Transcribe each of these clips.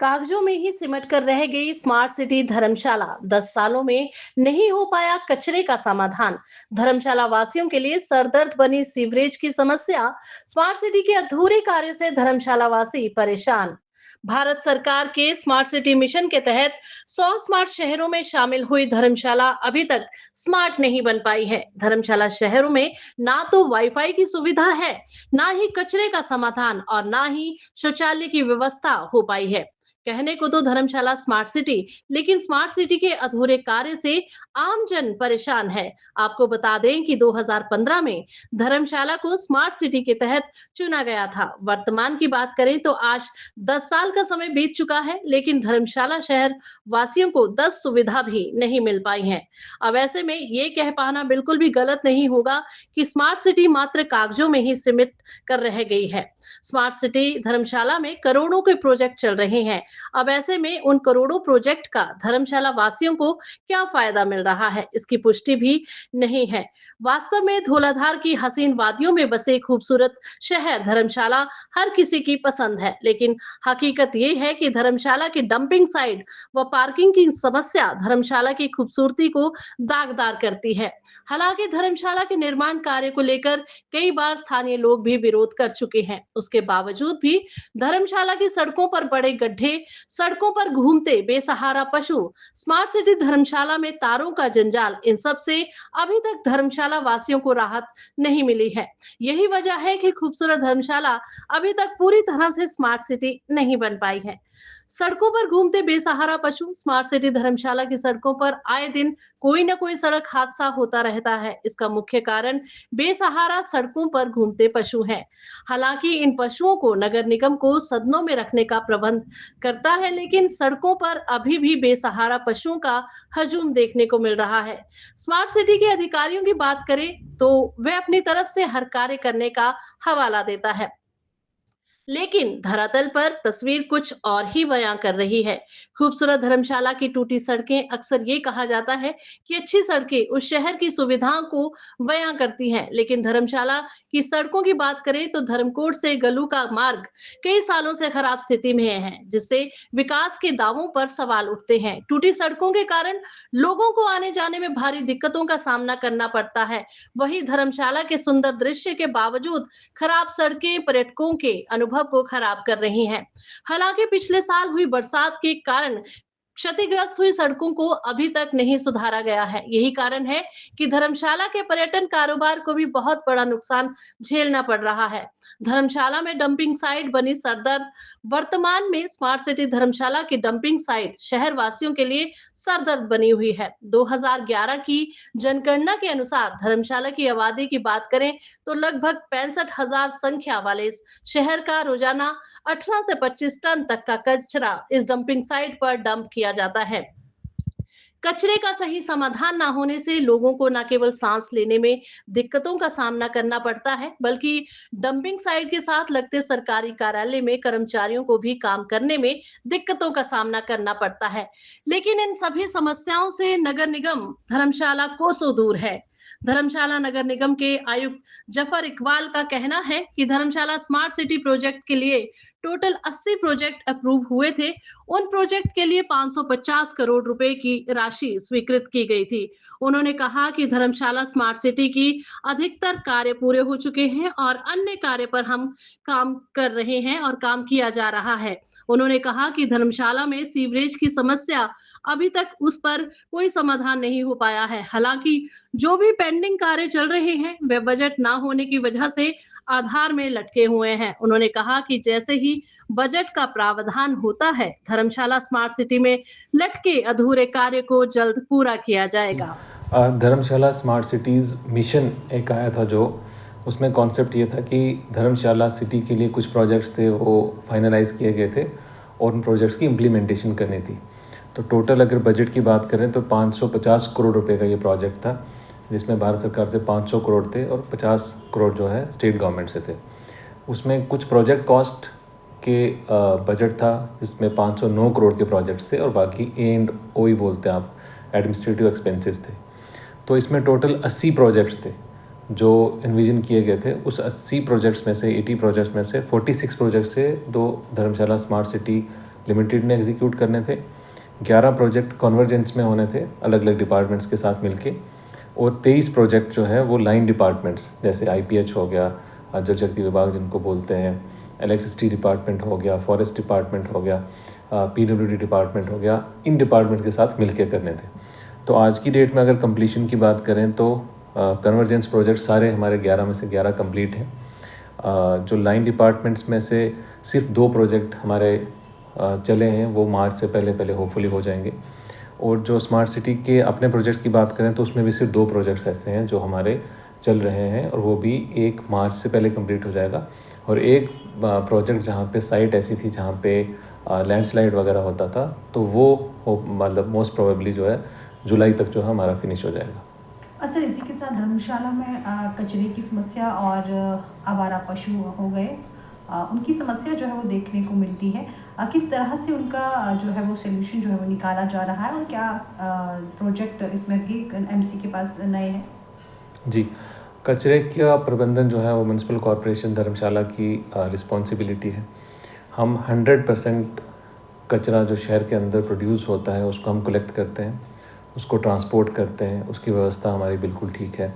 कागजों में ही सिमट कर रह गई स्मार्ट सिटी धर्मशाला 10 सालों में नहीं हो पाया कचरे का समाधान। धर्मशाला वासियों के लिए सरदर्द बनी सीवरेज की समस्या। स्मार्ट सिटी के अधूरे कार्य से धर्मशाला वासी परेशान। भारत सरकार के स्मार्ट सिटी मिशन के तहत 100 स्मार्ट शहरों में शामिल हुई धर्मशाला अभी तक स्मार्ट नहीं बन पाई है। धर्मशाला शहरों में ना तो वाईफाई की सुविधा है, ना ही कचरे का समाधान और ना ही शौचालय की व्यवस्था हो पाई है। कहने को तो धर्मशाला स्मार्ट सिटी, लेकिन स्मार्ट सिटी के अधूरे कार्य से आम जन परेशान है। आपको बता दें कि 2015 में धर्मशाला को स्मार्ट सिटी के तहत चुना गया था। वर्तमान की बात करें तो आज 10 साल का समय बीत चुका है, लेकिन धर्मशाला शहर वासियों को 10 सुविधा भी नहीं मिल पाई है। अब ऐसे में ये कह पाना बिल्कुल भी गलत नहीं होगा कि स्मार्ट सिटी मात्र कागजों में ही सीमित कर रह गई है। स्मार्ट सिटी धर्मशाला में करोड़ों के प्रोजेक्ट चल रहे हैं। अब ऐसे में उन करोड़ों प्रोजेक्ट का धर्मशाला वासियों को क्या फायदा मिल रहा है, इसकी पुष्टि भी नहीं है। वास्तव में धौलाधार की हसीन वादियों में बसे खूबसूरत शहर धर्मशाला हर किसी की पसंद है, लेकिन हकीकत ये है कि धर्मशाला की डंपिंग साइट व पार्किंग की समस्या धर्मशाला की खूबसूरती को दागदार करती है। हालांकि धर्मशाला के निर्माण कार्य को लेकर कई बार स्थानीय लोग भी विरोध कर चुके हैं। उसके बावजूद भी धर्मशाला की सड़कों पर बड़े गड्ढे, सड़कों पर घूमते बेसहारा पशु, स्मार्ट सिटी धर्मशाला में तारों का जंजाल, इन सब से अभी तक धर्मशाला वासियों को राहत नहीं मिली है। यही वजह है कि खूबसूरत धर्मशाला अभी तक पूरी तरह से स्मार्ट सिटी नहीं बन पाई है। सड़कों पर घूमते बेसहारा पशु, स्मार्ट सिटी धर्मशाला की सड़कों पर आए दिन कोई ना कोई सड़क हादसा होता रहता है। इसका मुख्य कारण बेसहारा सड़कों पर घूमते पशु हैं। हालांकि इन पशुओं को नगर निगम को सदनों में रखने का प्रबंध करता है, लेकिन सड़कों पर अभी भी बेसहारा पशुओं का हजूम देखने को मिल रहा है। स्मार्ट सिटी के अधिकारियों की बात करें तो वे अपनी तरफ से हर कार्य करने का हवाला देता है, लेकिन धरातल पर तस्वीर कुछ और ही बयां कर रही है। खूबसूरत धर्मशाला की टूटी सड़कें, अक्सर ये कहा जाता है कि अच्छी सड़कें उस शहर की सुविधाओं को बयां करती हैं, लेकिन धर्मशाला की सड़कों की बात करें तो धर्मकोट से गलू का मार्ग कई सालों से खराब स्थिति में है, जिससे विकास के दावों पर सवाल उठते हैं। टूटी सड़कों के कारण लोगों को आने जाने में भारी दिक्कतों का सामना करना पड़ता है। वहीं धर्मशाला के सुंदर दृश्य के बावजूद खराब सड़कें पर्यटकों के अनुभव को खराब कर रही हैं। हालांकि पिछले साल हुई बरसात के कारण क्षतिग्रस्त हुई सड़कों को अभी तक नहीं सुधारा गया है। यही कारण है कि धर्मशाला के पर्यटन कारोबार को भी बहुत बड़ा नुकसान झेलना पड़ रहा है। धर्मशाला में डंपिंग साइट बनी सरदर्द। वर्तमान में स्मार्ट सिटी धर्मशाला की डंपिंग साइट शहर वासियों के लिए सरदर्द बनी हुई है। 2011 की जनगणना के अनुसार धर्मशाला की आबादी की बात करें तो लगभग 65,000 संख्या वाले इस शहर का रोजाना 18 से 25 टन तक का कचरा इस डंपिंग साइट पर डंप किया जाता है। कचरे का सही समाधान ना होने से लोगों को न केवल सांस लेने में दिक्कतों का सामना करना पड़ता है, बल्कि डंपिंग साइट के साथ लगते सरकारी कार्यालय में कर्मचारियों को भी काम करने में दिक्कतों का सामना करना पड़ता है। लेकिन इन सभी समस्याओं से नगर निगम धर्मशाला कोसों दूर है। धर्मशाला नगर निगम के आयुक्त जफर इकबाल का कहना है कि धर्मशाला स्मार्ट सिटी प्रोजेक्ट के लिए टोटल 80 प्रोजेक्ट अप्रूव हुए थे। उन प्रोजेक्ट के लिए 550 करोड़ रुपए की राशि स्वीकृत की गई थी। उन्होंने कहा कि धर्मशाला स्मार्ट सिटी की अधिकतर कार्य पूरे हो चुके हैं और अन्य कार्य पर हम काम कर रहे हैं और काम किया जा रहा है। उन्होंने कहा कि धर्मशाला में सीवरेज की समस्या अभी तक उस पर कोई समाधान नहीं हो पाया है। हालांकि जो भी पेंडिंग कार्य चल रहे हैं वे बजट ना होने की वजह से आधार में लटके हुए हैं। उन्होंने कहा कि जैसे ही बजट का प्रावधान होता है, धर्मशाला स्मार्ट सिटी में लटके अधूरे कार्य को जल्द पूरा किया जाएगा। धर्मशाला स्मार्ट सिटीज़ मिशन एक आया था, जो उसमें कॉन्सेप्ट ये था कि धर्मशाला सिटी के लिए कुछ प्रोजेक्ट्स थे वो फाइनलाइज़ किए गए थे और उन प्रोजेक्ट्स की इम्प्लीमेंटेशन करनी थी। तो टोटल अगर बजट की बात करें तो 550 करोड़ रुपए का ये प्रोजेक्ट था, जिसमें भारत सरकार से 500 करोड़ थे और 50 करोड़ जो है स्टेट गवर्नमेंट से थे। उसमें कुछ प्रोजेक्ट कॉस्ट के बजट था, जिसमें 509 करोड़ के प्रोजेक्ट्स थे और बाकी A&O ही बोलते हैं आप, एडमिनिस्ट्रेटिव एक्सपेंसेस थे। तो इसमें टोटल 80 प्रोजेक्ट्स थे जो इन्विजन किए गए थे। उस 80 प्रोजेक्ट्स में से 80 प्रोजेक्ट्स में से 46 प्रोजेक्ट्स थे जो धर्मशाला स्मार्ट सिटी लिमिटेड ने एग्जीक्यूट करने थे, 11 प्रोजेक्ट कॉन्वर्जेंस में होने थे अलग अलग डिपार्टमेंट्स के साथ मिलके, और 23 प्रोजेक्ट जो है वो लाइन डिपार्टमेंट्स जैसे IPH हो गया, जल शक्ति विभाग जिनको बोलते हैं, इलेक्ट्रिसिटी डिपार्टमेंट हो गया, फॉरेस्ट डिपार्टमेंट हो गया, PWD डिपार्टमेंट हो गया, इन डिपार्टमेंट के साथ मिलके करने थे। तो आज की डेट में अगर कंप्लीशन की बात करें तो कन्वर्जेंस प्रोजेक्ट सारे हमारे 11 में से 11 कंप्लीट हैं। जो लाइन डिपार्टमेंट्स में से सिर्फ 2 प्रोजेक्ट हमारे चले हैं, वो मार्च से पहले होपफुली हो जाएंगे। और जो स्मार्ट सिटी के अपने प्रोजेक्ट्स की बात करें तो उसमें भी सिर्फ 2 प्रोजेक्ट्स ऐसे हैं जो हमारे चल रहे हैं, और वो भी एक मार्च से पहले कंप्लीट हो जाएगा। और एक प्रोजेक्ट जहाँ पे साइट ऐसी थी जहाँ पे लैंडस्लाइड वगैरह होता था, तो वो मतलब मोस्ट प्रोबेबली जो है जुलाई तक जो है हमारा फिनिश हो जाएगा। सर, इसी के साथ धर्मशाला में कचरे की समस्या और आवारा पशु हो गए, उनकी समस्या जो है वो देखने को मिलती है। किस तरह से उनका जो है वो सोल्यूशन जो है वो निकाला जा रहा है, और क्या प्रोजेक्ट इसमें भी MC के पास नए हैं? जी, कचरे का प्रबंधन जो है वो म्यूनसिपल कॉरपोरेशन धर्मशाला की रिस्पॉन्सिबिलिटी है। हम 100% कचरा जो शहर के अंदर प्रोड्यूस होता है उसको हम कलेक्ट करते हैं, उसको ट्रांसपोर्ट करते हैं, उसकी व्यवस्था हमारी बिल्कुल ठीक है।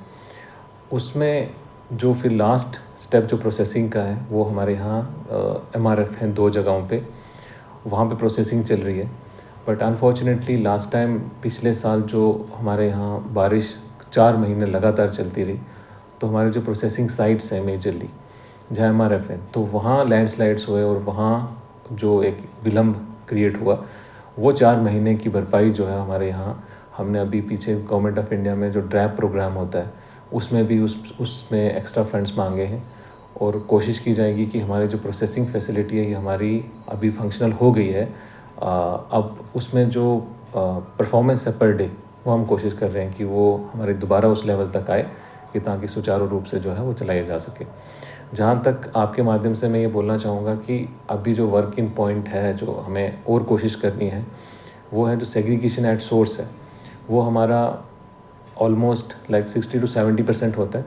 उसमें जो फिर लास्ट स्टेप जो प्रोसेसिंग का है वो हमारे यहाँ MRF हैं 2 जगहों पे, वहाँ पे प्रोसेसिंग चल रही है। बट अनफॉर्चुनेटली लास्ट टाइम पिछले साल जो हमारे यहाँ बारिश 4 महीने लगातार चलती रही, तो हमारे जो प्रोसेसिंग साइट्स हैं मेजरली जहाँ MRF है, तो वहाँ लैंडस्लाइड्स हुए और वहाँ जो एक विलम्ब क्रिएट हुआ, वो 4 महीने की भरपाई जो है हमारे यहाँ हमने अभी पीछे गवर्नमेंट ऑफ इंडिया में जो ड्रैप प्रोग्राम होता है उसमें भी उसमें एक्स्ट्रा फंड्स मांगे हैं, और कोशिश की जाएगी कि हमारे जो प्रोसेसिंग फैसिलिटी है ये हमारी अभी फंक्शनल हो गई है। अब उसमें जो परफॉर्मेंस है पर डे, वो हम कोशिश कर रहे हैं कि वो हमारे दोबारा उस लेवल तक आए कि ताकि सुचारू रूप से जो है वो चलाया जा सके। जहाँ तक आपके माध्यम से मैं ये बोलना चाहूँगा कि अभी जो वर्क इन पॉइंट है जो हमें और कोशिश करनी है, वो है जो सेग्रीगेशन एट सोर्स है, वो हमारा ऑलमोस्ट लाइक 60 to 70% होता है।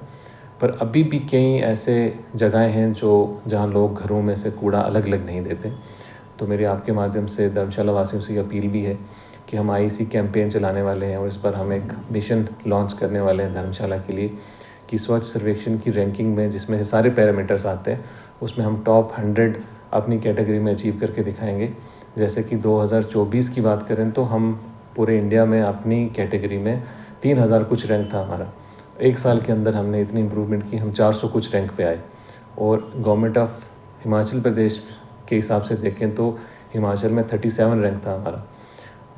पर अभी भी कई ऐसे जगहें हैं जहाँ लोग घरों में से कूड़ा अलग अलग नहीं देते। तो मेरे आपके माध्यम से धर्मशाला वासियों से अपील भी है कि हम IEC कैंपेन चलाने वाले हैं, और इस पर हम एक मिशन लॉन्च करने वाले हैं धर्मशाला के लिए कि स्वच्छ सर्वेक्षण की रैंकिंग में, जिसमें से सारे पैरामीटर्स आते हैं, उसमें हम टॉप 100 अपनी कैटेगरी में अचीव करके दिखाएंगे। जैसे कि 2024 की बात करें तो हम पूरे इंडिया में अपनी कैटेगरी में 3000 कुछ रैंक था हमारा। एक साल के अंदर हमने इतनी इम्प्रूवमेंट की, हम 400 कुछ रैंक पे आए। और गवर्नमेंट ऑफ हिमाचल प्रदेश के हिसाब से देखें तो हिमाचल में 37 रैंक था हमारा,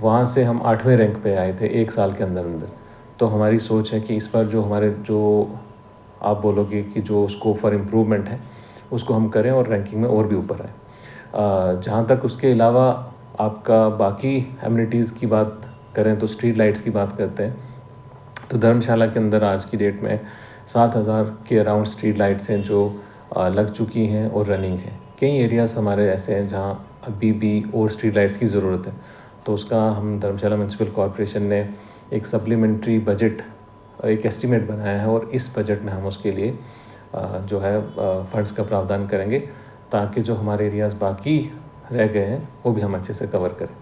वहाँ से हम 8वें रैंक पे आए थे एक साल के अंदर। तो हमारी सोच है कि इस बार जो हमारे जो आप बोलोगे कि जो स्कोप फॉर इम्प्रूवमेंट है उसको हम करें और रैंकिंग में और भी ऊपर आए। जहाँ तक उसके अलावा आपका बाकी एमिनिटीज़ की बात करें तो स्ट्रीट लाइट्स की बात करते हैं, तो धर्मशाला के अंदर आज की डेट में 7000 के अराउंड स्ट्रीट लाइट्स हैं जो लग चुकी हैं और रनिंग हैं। कई एरियाज़ हमारे ऐसे हैं जहाँ अभी भी और स्ट्रीट लाइट्स की ज़रूरत है, तो उसका हम धर्मशाला म्यूनसिपल कॉरपोरेशन ने एक सप्लीमेंट्री बजट, एक एस्टीमेट बनाया है, और इस बजट में हम उसके लिए जो है फंड्स का प्रावधान करेंगे ताकि जो हमारे एरियाज़ बाकी रह गए हैं वो भी हम अच्छे से कवर करें।